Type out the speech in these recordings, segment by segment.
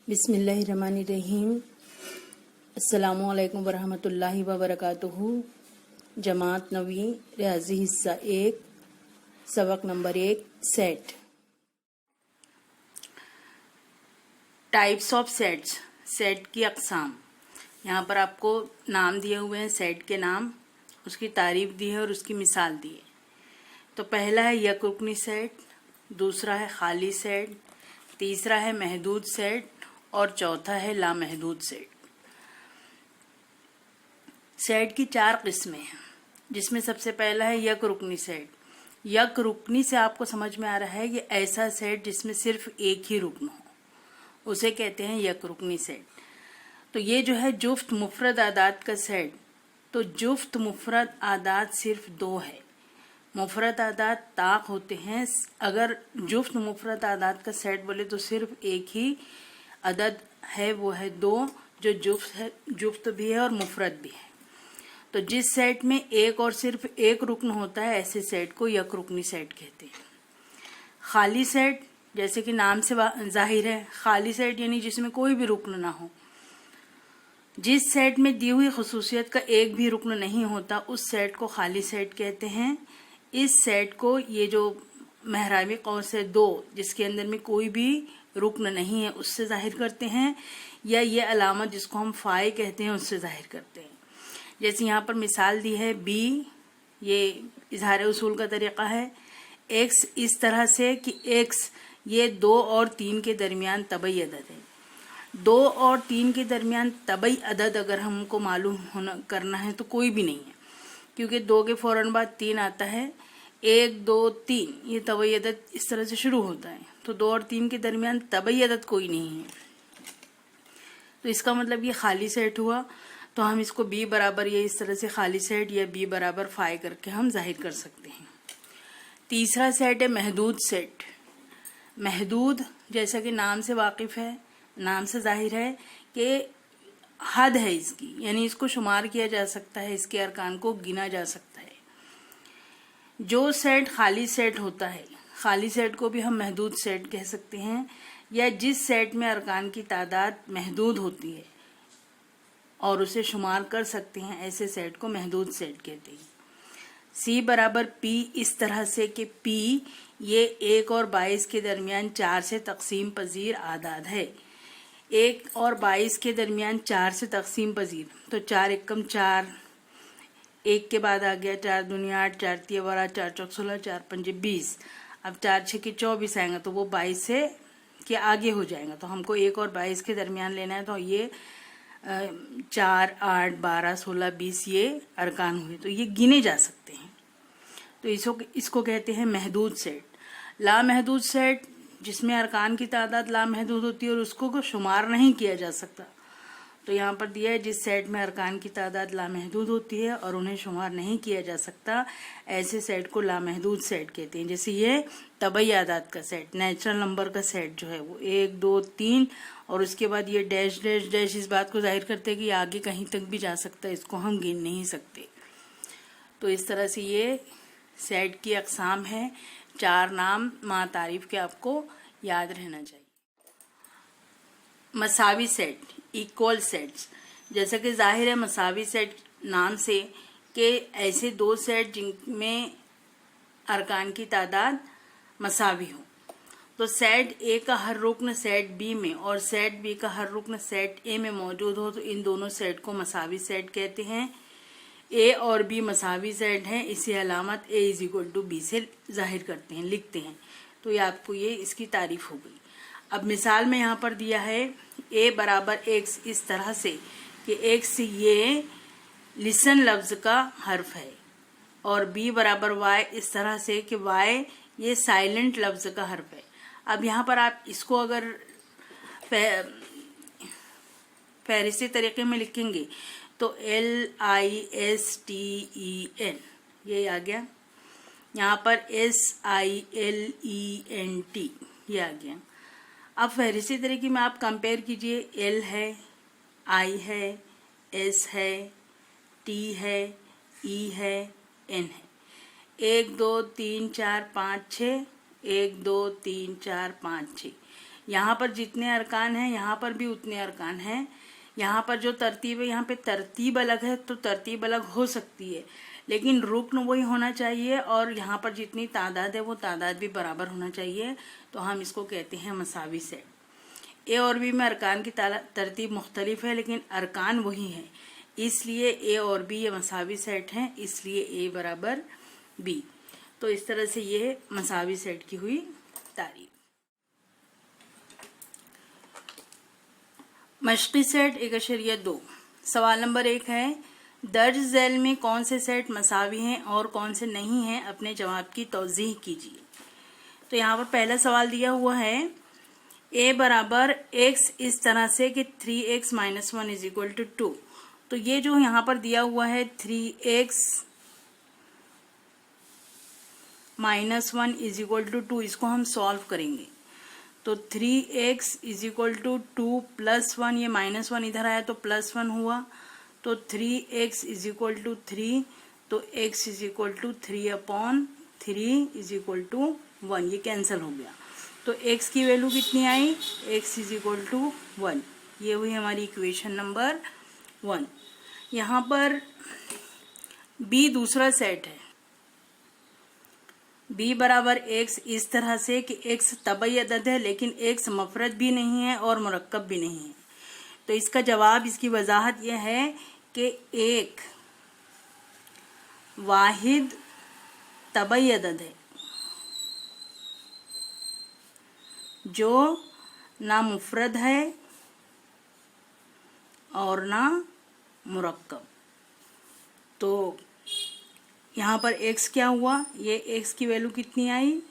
बिस्मिल्लाहिर्रहमानिर्रहीम। अस्सलामुअलैकुम वरहमतुल्लाहि वबरकातुहू। जमात नवी रियाजी हिस्सा 1 सबक number 1 set. Types of sets, set की अकसाम। यहाँ पर आपको नाम दिए हुए हैं, सेट के नाम, उसकी तारीफ दी है और उसकी मिसाल दी है। तो पहला है यक रुकनी सेट, दूसरा है खाली सेट, तीसरा है महदूद सेट और चौथा है लामहदूद सेट। सेट की 4 किस्में हैं, जिसमें सबसे पहला है यक रुकनी सेट। यक रुकनी से आपको समझ में आ रहा है कि ऐसा सेट जिसमें सिर्फ एक ही रुकन हो, उसे कहते हैं यक रुकनी सेट। तो ये जो है जुफ्त मुफरद आदात का सेट, तो जुफ्त मुफरद आदात सिर्फ 2 है। मुफरद आदात ताक होते हैं। अगर जुफ्त मुफरद आदात का सेट बोले तो सिर्फ एक ही अदद है, वो है 2, जो जुफ्त भी है और मुफरद भी है। तो जिस सेट में एक और सिर्फ एक रुकन होता है, ऐसे सेट को यक रुकनी सेट कहते हैं। खाली सेट, जैसे कि नाम से जाहिर है, खाली सेट यानी जिसमें कोई भी रुकन ना हो। जिस सेट में दी हुई खुसूसियत का एक भी रुकन नहीं होता, उस सेट को खाली सेट कहते हैं। इस सेट को ये जो महराबी कौस है 2, जिसके अंदर में कोई भी रुकन नहीं है, उससे जाहिर करते हैं, या ये अलामत जिसको हम फाई कहते हैं उससे जाहिर करते हैं। जैसे यहाँ पर मिसाल दी है बी, ये इजहार उसूल का तरीका है। एक्स इस तरह से कि एक्स ये 2 और 3 के दरमियान तबई अदद है। 2 और 3 के दरमियान तबई अदद अगर हमको मालूम करना है तो कोई भी नहीं है, क्योंकि 2 के फौरन बाद 3 आता है। 1 2 3 ये तबई अदद इस तरह से शुरू होता है। तो 2 और 3 के दरमियान तबई अदद कोई नहीं है, तो इसका मतलब ये खाली सेट हुआ। तो हम इसको बी बराबर ये इस तरह से खाली सेट या बी बराबर फाई करके हम जाहिर कर सकते हैं। तीसरा सेट है महदूद सेट। महदूद जैसा कि नाम से वाकिफ है, नाम से जाहिर है कि हद है इसकी, यानी इसको शुमार किया जा सकता है, इसके अरकान को गिना जा सकता है। जो सेट खाली सेट होता है, खाली सेट को भी हम महदूद सेट कह सकते हैं, या जिस सेट में अरकान की तादाद महदूद होती है और उसे शुमार कर सकते हैं, ऐसे सेट को महदूद सेट कहते हैं। सी बराबर पी इस तरह से कि पी ये 1 और 22 के दरमियान 4 से तकसीम पजीर आदाद है। 1 और 22 के दरमियान 4 से तकसीम पजीर, तो 4 एकम 4, 1 के बाद आ गया 4 दुनिया 8, 4 तिया 12, 4 चौक 16, 4 पंजे 20। अब 4 छके 24 आएगा, तो वो 22 से के आगे हो जाएगा। तो हमको 1 और 22 के दरमियान लेना है, तो ये 4 8 12 16 20 ये अरकान हुए, तो ये गिने जा सकते हैं। तो इसको कहते हैं महदूद सेट। लामहदूद सेट, जिसमें अरकान की तादाद लामहदूद होती है और उसको को शुमार नहीं किया जा सकता। तो यहाँ पर दिया है जिस सेट में अरकान की तादाद लामहदूद होती है और उन्हें शुमार नहीं किया जा सकता, ऐसे सेट को लामहदूद सेट कहते हैं। जैसे ये तबई आदाद का सेट, नेचुरल नंबर का सेट जो है वो 1 2 3 और उसके बाद ये डैश डैश डैश इस बात को जाहिर करते हैं कि आगे कहीं तक भी जा सकता है, इसको हम गिन नहीं सकते। तो इस तरह से ये सेट की अकसाम है। 4 नाम मां तारीफ के आपको याद रहना चाहिए। मसावी सेट, इक्वल सेट्स, जैसा कि जाहिर है मसावी सेट नाम से कि ऐसे 2 सेट जिनमें अरकान की तादाद मसावी हो। तो सेट ए का हर रुकन सेट बी में और सेट बी का हर रुकन सेट ए में मौजूद हो, तो इन दोनों सेट को मसावी सेट कहते हैं। ए और बी मसावी सेट हैं, इसी अलामत ए इज इक्वल टू बी से जाहिर करते हैं, लिखते हैं। तो ये आपको ये इसकी तारीफ हो गई। अब मिसाल में यहाँ पर दिया है ए बराबर एक्स इस तरह से कि एक्स ये लिसन लफ्ज का हर्फ है, और बी बराबर वाई इस तरह से कि वाई ये साइलेंट लफ्ज का हर्फ है। अब यहाँ पर आप इसको अगर फहरिस्ती तरीके में लिखेंगे तो LISTEN ये आ गया, यहाँ पर SILENT ये आ गया। अब फहरिस्ती तरीके में आप कंपेयर कीजिए, L है, I है, S है, T है, E है, N है। 1 2 3 4 5 6, 1 2 3 4 5 6, यहाँ पर जितने अरकान हैं यहाँ पर भी उतने अरकान हैं। यहाँ पर जो तरतीब है यहाँ पे तरतीब अलग है तो तरतीब अलग हो सकती है, लेकिन रुक्न वही होना चाहिए और यहाँ पर जितनी तादाद है वो तादाद भी बराबर होना चाहिए। तो हम इसको कहते हैं मसावी सेट। ए और बी में अरकान की तरतीब मुख्तलिफ है लेकिन अरकान वही है, इसलिए ए और बी ये मसावी सेट हैं, इसलिए ए बराबर बी। तो इस तरह से ये मसावी सेट की हुई तारीफ। मशक़ी सेट 1.2। सवाल नंबर 1 है, दर्ज झैल में कौन से सेट मसावी हैं और कौन से नहीं हैं, अपने जवाब की तौज़ीह कीजिए। तो यहाँ पर पहला सवाल दिया हुआ है a बराबर x इस तरह से कि 3x - 1 = 2। तो ये जो यहाँ पर दिया हुआ है 3x - 1 = 2, इसको हम सॉल्व करेंगे। तो 3x = 2 + 1, ये -1 इधर आया तो +1 हुआ, तो 3x = 3, तो x = 3/3 = 1, ये कैंसिल हो गया। तो x की वैल्यू कितनी आई, x = 1। ये हुई हमारी इक्वेशन नंबर 1। यहाँ पर b दूसरा सेट है, b बराबर x इस तरह से कि x तबई अदद है लेकिन x मफरद भी नहीं है और मुरक्कब भी नहीं है। तो इसका जवाब, इसकी वजाहत यह है कि एक वाहिद तबई अदद है जो ना मुफरद है और ना मुरक्कब। तो यहाँ पर x क्या हुआ, ये x की वैल्यू कितनी आई,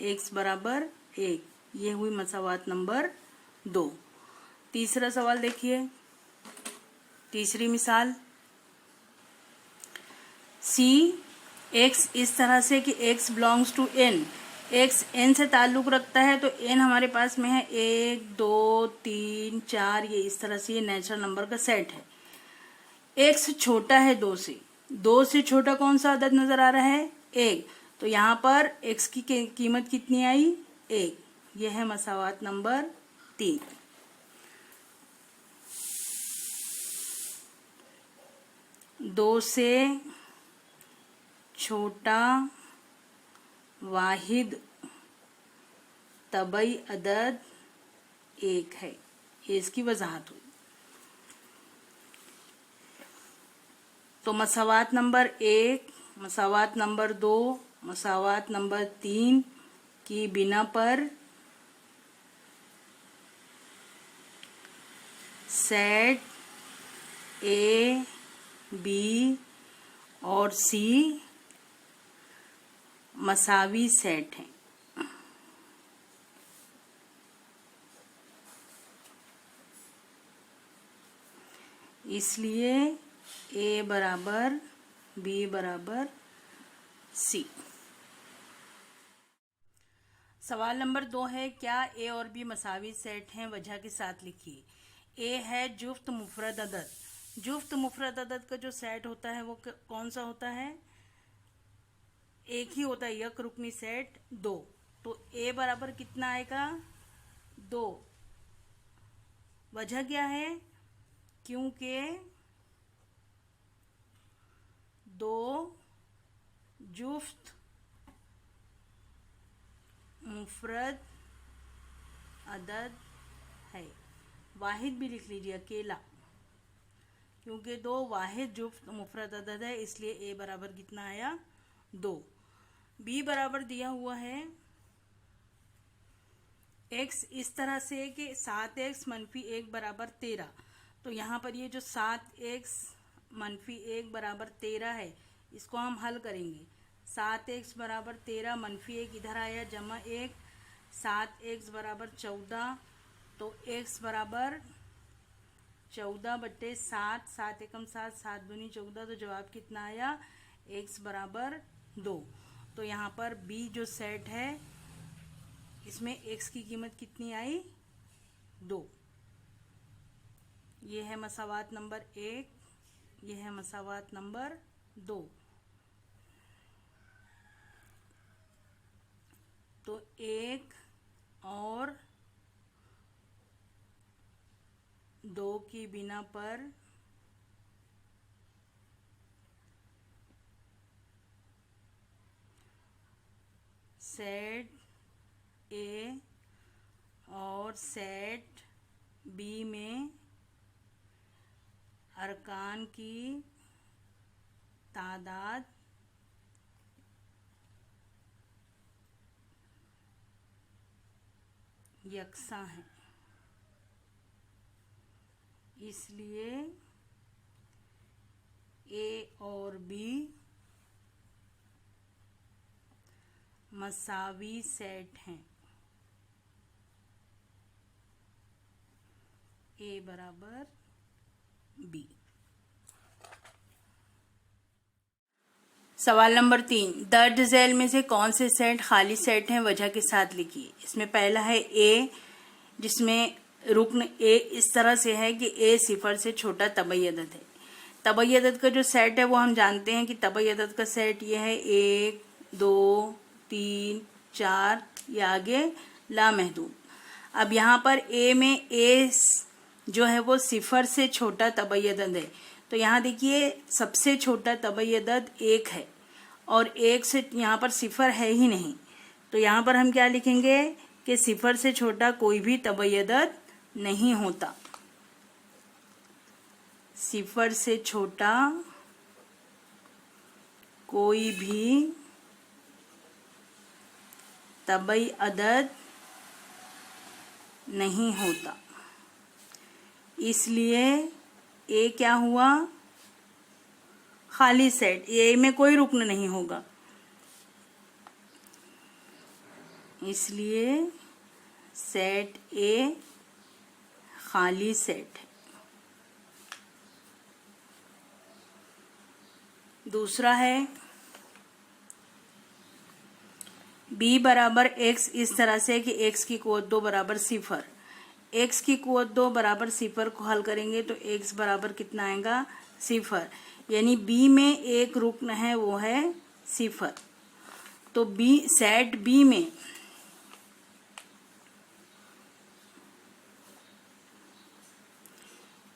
x बराबर 1। ये हुई मसावात नंबर 2। तीसरा सवाल देखिए, तीसरी मिसाल, C x इस तरह से कि x belongs to n, x n से ताल्लुक रखता है तो n हमारे पास में है 1 2 3 4, ये इस तरह से ये नेचुरल नंबर का सेट है। x छोटा है 2 से, 2 से छोटा कौन सा अदद नजर आ रहा है, 1। तो यहाँ पर x की कीमत कितनी आई, 1। यह है मसावात नंबर 3। दो से छोटा वाहिद तबई अदद 1 है, ये इसकी वजाहत हुई। तो मसावात नंबर 1, मसावात नंबर 2, मसावात नंबर 3 की बिना पर सेट A, B और C मसावी सेट हैं। इसलिए A बराबर B बराबर C। सवाल नंबर 2 है, क्या A और B मसावी सेट हैं, वजह के साथ लिखिए। A है जुफ्त मुफरद अदद। जुफ्त मुफरद अदद का जो सेट होता है वो कौन सा होता है, एक ही होता है, यक रुकनी सेट 2। तो A बराबर कितना आएगा, 2। वजह क्या है, क्योंकि 2 जुफ्त मुफरद अदद है। वाहिद भी लिख लीजिए अकेला, क्योंकि 2 वाहिद जुफ्त मुफरद अदद है, इसलिए A बराबर कितना आया, 2। B बराबर दिया हुआ है x इस तरह से कि 7x - 1 बराबर 13। तो यहाँ पर ये जो 7x - 1 बराबर 13 है, इसको हम हल करेंगे। 7x बराबर 13 - 1 इधर आया जमा 1, 7x बराबर 14। तो x बराबर 14/7, 7 एकम 7, 7 दूनी 14। तो जवाब कितना आया, x बराबर 2। तो यहाँ पर B जो सेट है इसमें x की कीमत कितनी आई, 2। ये है मसावात नंबर 1, ये है मसावात नंबर 2। तो 1 और 2 की बिना पर सेट ए और सेट बी में अरकान की तादाद यकसा है, इसलिए ए और बी मसावी सेट हैं। ए बराबर बी। सवाल नंबर 3, दर्ज झैल में से कौन से सेट खाली सेट हैं, वजह के साथ लिखिए। इसमें पहला है ए, जिसमें रुक्न ए इस तरह से है कि ए सिफर से छोटा तबई अदद है। तबई अदद का जो सेट है वो हम जानते हैं कि तबई अदद का सेट ये है 1, 2, 3, 4, ये आगे लामहदूद। अब यहाँ पर ए में ए जो है वो सिफर से छोटा तबई अदद है, तो यहाँ देखिए सबसे छोटा तबई अदद 1 है और 1 से यहाँ पर सिफर है ही नहीं, तो यहाँ पर हम क्या लिखेंगे कि सिफर से छोटा कोई भी तबई अदद नहीं होता। सिफर से छोटा कोई भी तबई अदद नहीं होता, इसलिए ए क्या हुआ, खाली सेट। ए में कोई रुक्न नहीं होगा, इसलिए सेट ए खाली सेट है। दूसरा है बी बराबर एक्स इस तरह से कि एक्स की कुव्वत 2 बराबर सिफर। एक्स की कुव्वत 2 बराबर सिफर को हल करेंगे तो एक्स बराबर कितना आएगा, सिफर। यानी बी में एक रुक्न है वो है सिफर। तो बी सेट बी में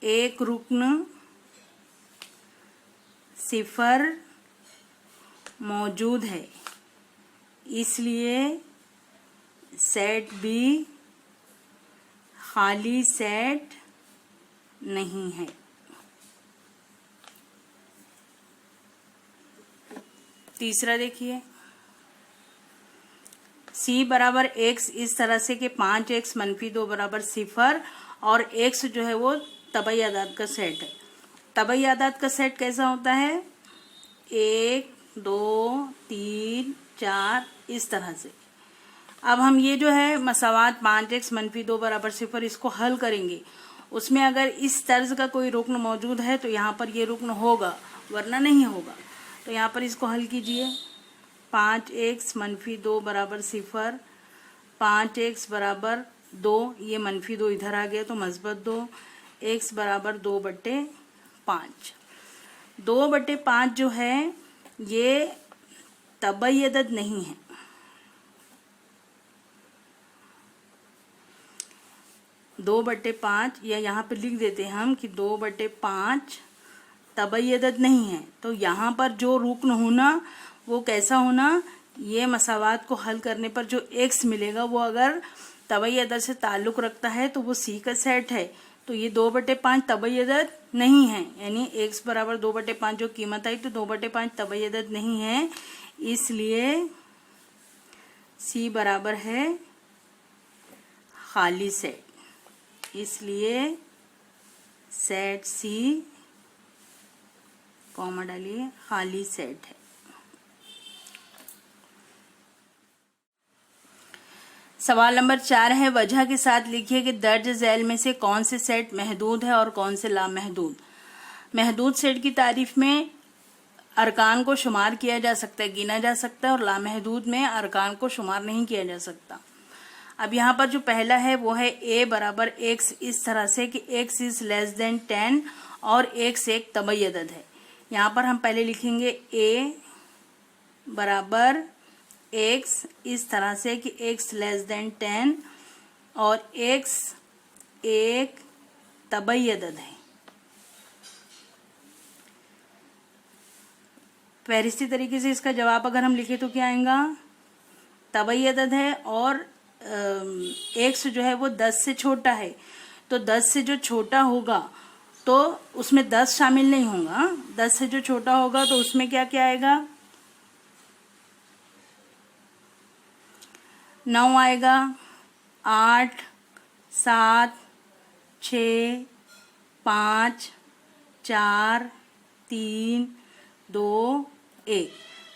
एक रुक्न सिफर मौजूद है, इसलिए सेट बी खाली सेट नहीं है। तीसरा देखिए, सी बराबर एक्स इस तरह से कि 5x - 2 बराबर सिफर और एक्स जो है वो तबई आदाद का सेट है। तबई आदाद का सेट कैसा होता है, 1, 2, 3, 4 इस तरह से। अब हम ये जो है मसावात 5x - 2 बराबर सिफर इसको हल करेंगे, उसमें अगर इस तर्ज का कोई रुक्न मौजूद है तो यहाँ पर ये रुक्न होगा, वरना नहीं होगा। तो यहाँ पर इसको हल कीजिए, 5x - 2 बराबर सिफर, 5x बराबर 2, ये -2 इधर आ गया तो मस्बत 2, x बराबर 2/5। 2/5 जो है ये तबई अदद नहीं है। दो बटे पाँच, या यहाँ पे लिख देते हैं हम कि 2/5 तबई अदद नहीं है। तो यहाँ पर जो रुक्न होना वो कैसा होना, ये मसावात को हल करने पर जो x मिलेगा वो अगर तबई अदद से ताल्लुक रखता है तो वो सी का सेट है। तो ये 2/5 तबई अदद नहीं है, यानी x बराबर 2/5 जो कीमत आई तो 2/5 तबई अदद नहीं है, इसलिए सी बराबर है खाली सेट। इसलिए सेट सी कॉमा डालिए खाली सेट है। सवाल नंबर 4 है, वजह के साथ लिखिए कि दर्ज झैल में से कौन से सेट महदूद है और कौन से लामहदूद। महदूद सेट की तारीफ में अरकान को शुमार किया जा सकता है, गिना जा सकता है, और लामहदूद में अरकान को शुमार नहीं किया जा सकता। अब यहाँ पर जो पहला है वो है a बराबर x इस तरह से कि x इज लेस देन 10 और x एक तबई अदद है। यहाँ पर हम पहले लिखेंगे a बराबर x इस तरह से कि x लेस देन 10 और x एक तबई अदद है। फहरिस्ती तरीके से इसका जवाब अगर हम लिखे तो क्या आएगा, तबई अदद है और x जो है वो 10 से छोटा है, तो 10 से जो छोटा होगा तो उसमें 10 शामिल नहीं होगा। 10 से जो छोटा होगा तो उसमें क्या क्या आएगा, 9 आएगा, 8, 7, 6, 5, 4, 3, 2, 1,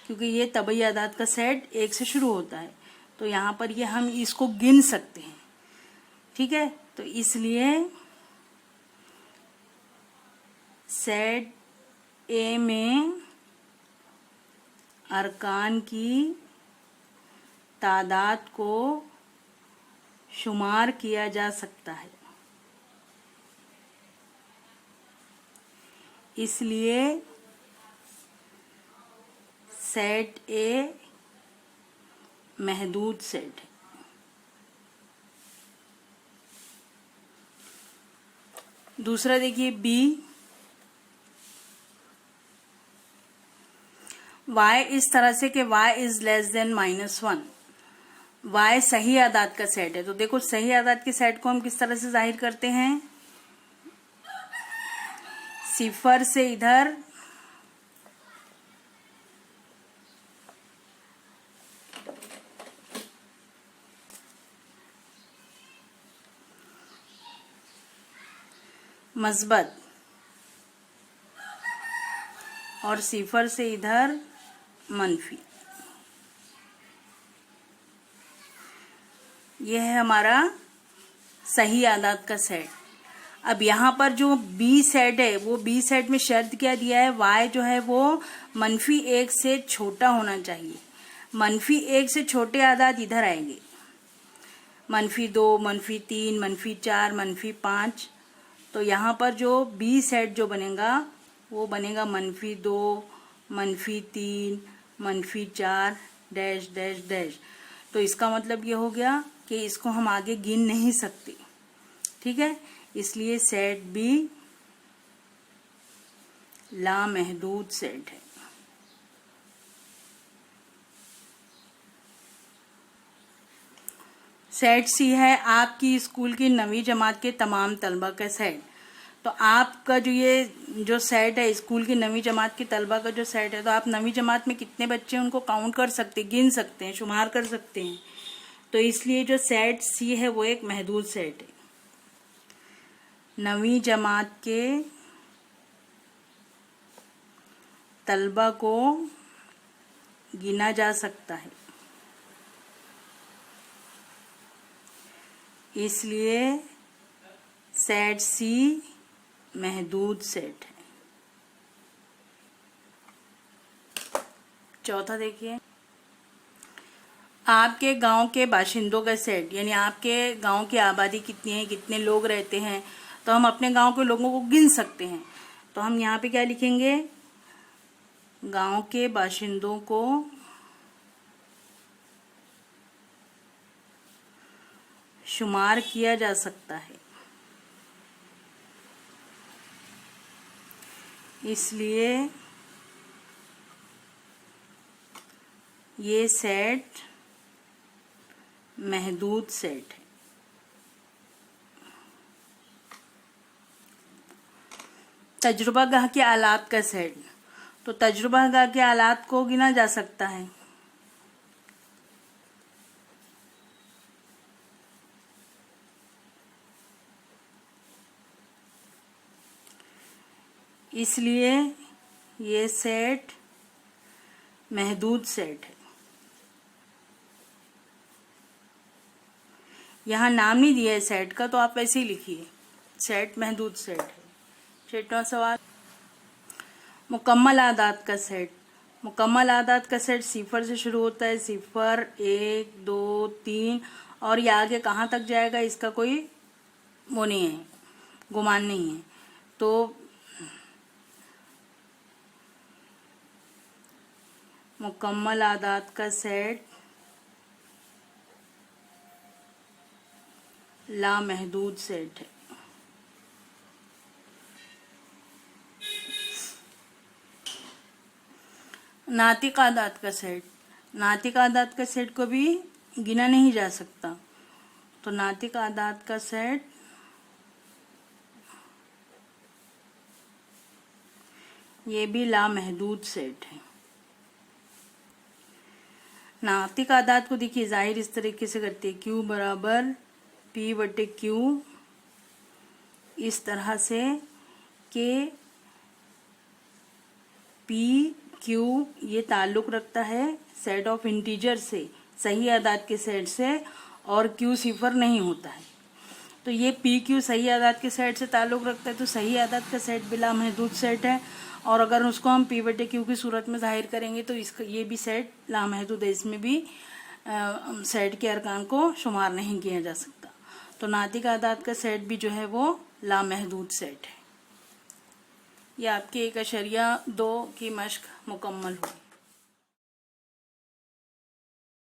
क्योंकि ये तबई आदाद का सेट 1 से शुरू होता है, तो यहाँ पर ये हम इसको गिन सकते हैं। ठीक है, तो इसलिए सेट ए में अरकान की तादाद को शुमार किया जा सकता है, इसलिए सेट ए महदूद सेट है। दूसरा देखिए बी, y इस तरह से कि y is less than -1, y सही आदाद का सेट है। तो देखो सही आदाद के सेट को हम किस तरह से जाहिर करते हैं, सिफर से इधर मस्बत और सिफर से इधर मनफी, यह है हमारा सही आदाद का सेट। अब यहाँ पर जो बी सेट है, वो बी सेट में शर्त क्या दिया है, y जो है वो -1 से छोटा होना चाहिए। -1 से छोटे आदाद इधर आएंगे, -2, -3, -4, -5। तो यहाँ पर जो बी सेट जो बनेगा वो बनेगा -2, -3, -4 डैश डैश डैश। तो इसका मतलब ये हो गया कि इसको हम आगे गिन नहीं सकते। ठीक है, इसलिए सेट बी लामहदूद सेट है। सेट सी है आपकी स्कूल की 9वीं जमात के तमाम तलबा का सेट। तो आपका जो सेट है स्कूल की 9वीं जमात के तलबा का जो सेट है, तो आप 9वीं जमात में कितने बच्चे हैं उनको काउंट कर सकते, गिन सकते हैं, शुमार कर सकते हैं। तो इसलिए जो सेट सी है वो एक महदूद सेट है। 9वीं जमात के तलबा को गिना जा सकता है, इसलिए सेट सी महदूद सेट है। चौथा देखिए, आपके गांव के बाशिंदों का सेट, यानी आपके गांव की आबादी कितनी है, कितने लोग रहते हैं, तो हम अपने गांव के लोगों को गिन सकते हैं। तो हम यहाँ पे क्या लिखेंगे, गांव के बाशिंदों को शुमार किया जा सकता है, इसलिए ये सेट महदूद सेट है। तजुर्बागाह के आलात का सेट, तो तजुर्बागाह के आलात को गिना जा सकता है। इसलिए ये सेट महदूद सेट है। यहाँ नाम नहीं दिया है सेट का, तो आप ऐसे ही लिखिए, सेट महदूद सेट है। 6वां सवाल, मुकम्मल आदाद का सेट। मुकम्मल आदाद का सेट सिफर से शुरू होता है, 0, 1, 2, 3, और ये आगे कहाँ तक जाएगा इसका कोई वो नहीं है, गुमान नहीं है। तो मुकम्मल आदाद का सेट लामहदूद सेट है। नातिक आदात का सेट, नातिक आदात का सेट को भी गिना नहीं जा सकता, तो नातिक आदात का सेट ये भी लामहदूद सेट है। नातिक आदात को देखिए जाहिर इस तरीके से करते हैं, Q बराबर P/Q, इस तरह से कि P/Q ये ताल्लुक रखता है सेट ऑफ इंटीजर से, सही आदात के सेट से, और Q सिफर नहीं होता है। तो ये P/Q सही आदात के सेट से ताल्लुक रखता है, तो सही आदात का सेट भी लामहदूद सेट है। और अगर उसको हम P/Q की सूरत में जाहिर करेंगे तो इसका ये भी सेट लामहदूद है, इसमें भी सेट के अरकान को शुमार नहीं किया जा सकता। तो नातिक आदात का सेट भी जो है वो लामहदूद सेट है। ये आपके 1.2 की मश्क मुकम्मल हुई।